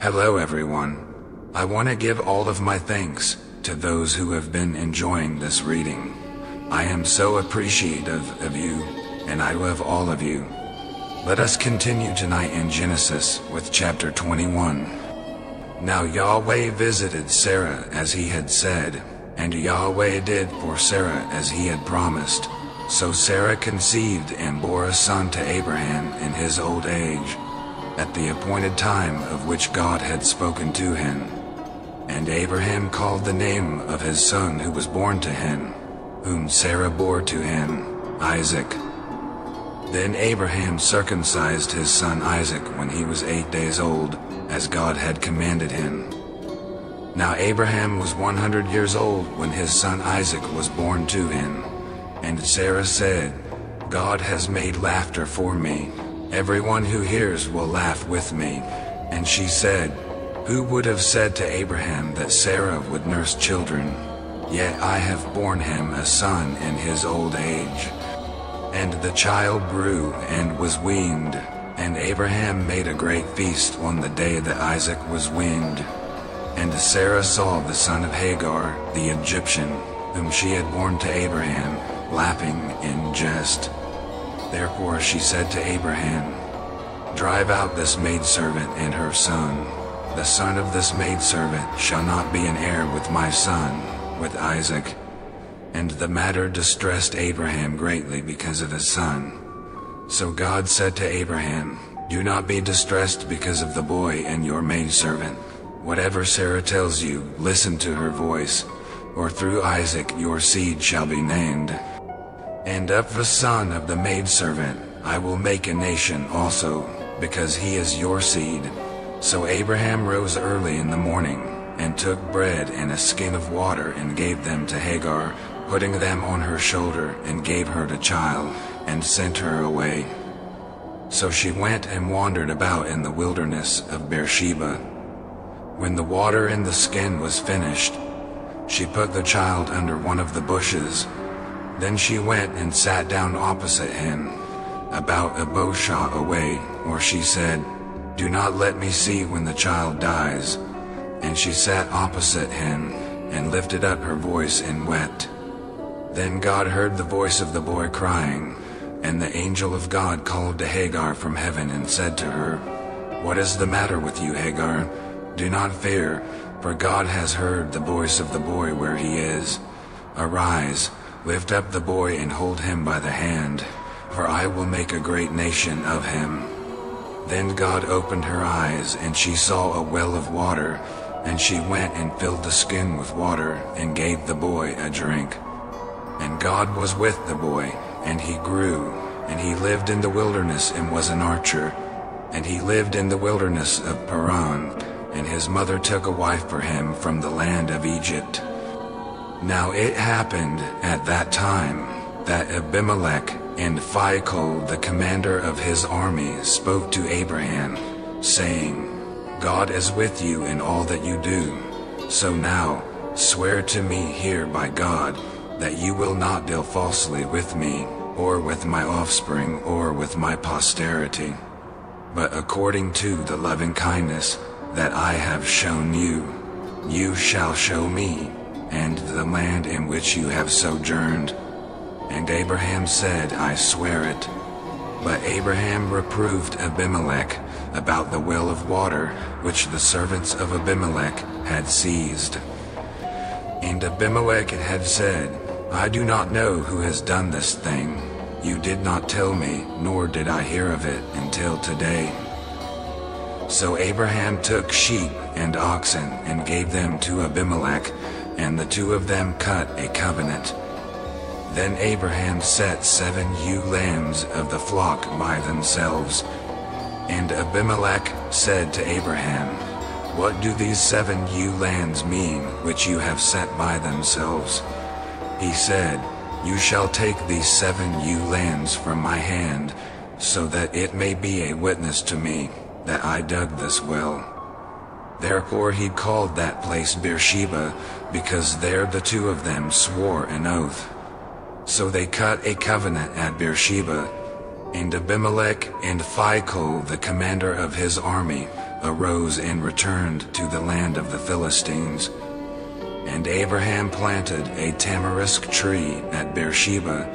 Hello everyone. I want to give all of my thanks to those who have been enjoying this reading. I am so appreciative of you, and I love all of you. Let us continue tonight in Genesis with chapter 21. Now Yahweh visited Sarah as he had said, and Yahweh did for Sarah as he had promised. So Sarah conceived and bore a son to Abraham in his old age, at the appointed time of which God had spoken to him. And Abraham called the name of his son who was born to him, whom Sarah bore to him, Isaac. Then Abraham circumcised his son Isaac when he was 8 days old, as God had commanded him. Now Abraham was 100 years old when his son Isaac was born to him. And Sarah said, God has made laughter for me. Everyone who hears will laugh with me. And she said, who would have said to Abraham that Sarah would nurse children? Yet I have borne him a son in his old age. And the child grew and was weaned, and Abraham made a great feast on the day that Isaac was weaned. And Sarah saw the son of Hagar, the Egyptian, whom she had borne to Abraham, laughing in jest. Therefore she said to Abraham, drive out this maidservant and her son. The son of this maidservant shall not be an heir with my son, with Isaac. And the matter distressed Abraham greatly because of his son. So God said to Abraham, do not be distressed because of the boy and your maidservant. Whatever Sarah tells you, listen to her voice, or through Isaac your seed shall be named. And of the son of the maidservant I will make a nation also, because he is your seed. So Abraham rose early in the morning, and took bread and a skin of water, and gave them to Hagar, putting them on her shoulder, and gave her the child, and sent her away. So she went and wandered about in the wilderness of Beersheba. When the water in the skin was finished, she put the child under one of the bushes. Then she went and sat down opposite him, about a bow shot away, or she said, do not let me see when the child dies. And she sat opposite him, and lifted up her voice and wept. Then God heard the voice of the boy crying, and the angel of God called to Hagar from heaven and said to her, what is the matter with you, Hagar? Do not fear, for God has heard the voice of the boy where he is. Arise, lift up the boy and hold him by the hand, for I will make a great nation of him. Then God opened her eyes, and she saw a well of water, and she went and filled the skin with water, and gave the boy a drink. And God was with the boy, and he grew, and he lived in the wilderness and was an archer. And he lived in the wilderness of Paran, and his mother took a wife for him from the land of Egypt. Now it happened at that time that Abimelech and Phicol, the commander of his army, spoke to Abraham, saying, God is with you in all that you do. So now swear to me here by God that you will not deal falsely with me, or with my offspring, or with my posterity, but according to the loving kindness that I have shown you, you shall show me, and the land in which you have sojourned. And Abraham said, I swear it. But Abraham reproved Abimelech about the well of water which the servants of Abimelech had seized. And Abimelech had said, I do not know who has done this thing. You did not tell me, nor did I hear of it until today. So Abraham took sheep and oxen and gave them to Abimelech, and the two of them cut a covenant. Then Abraham set 7 ewe lambs of the flock by themselves. And Abimelech said to Abraham, what do these 7 ewe lambs mean which you have set by themselves? He said, you shall take these 7 ewe lambs from my hand, so that it may be a witness to me that I dug this well. Therefore he called that place Beersheba, because there the two of them swore an oath. So they cut a covenant at Beersheba, and Abimelech and Phicol, the commander of his army, arose and returned to the land of the Philistines. And Abraham planted a tamarisk tree at Beersheba,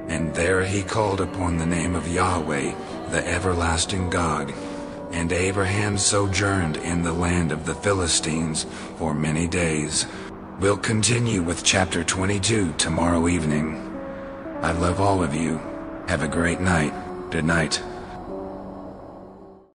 and there he called upon the name of Yahweh, the everlasting God. And Abraham sojourned in the land of the Philistines for many days. We'll continue with chapter 22 tomorrow evening. I love all of you. Have a great night. Good night.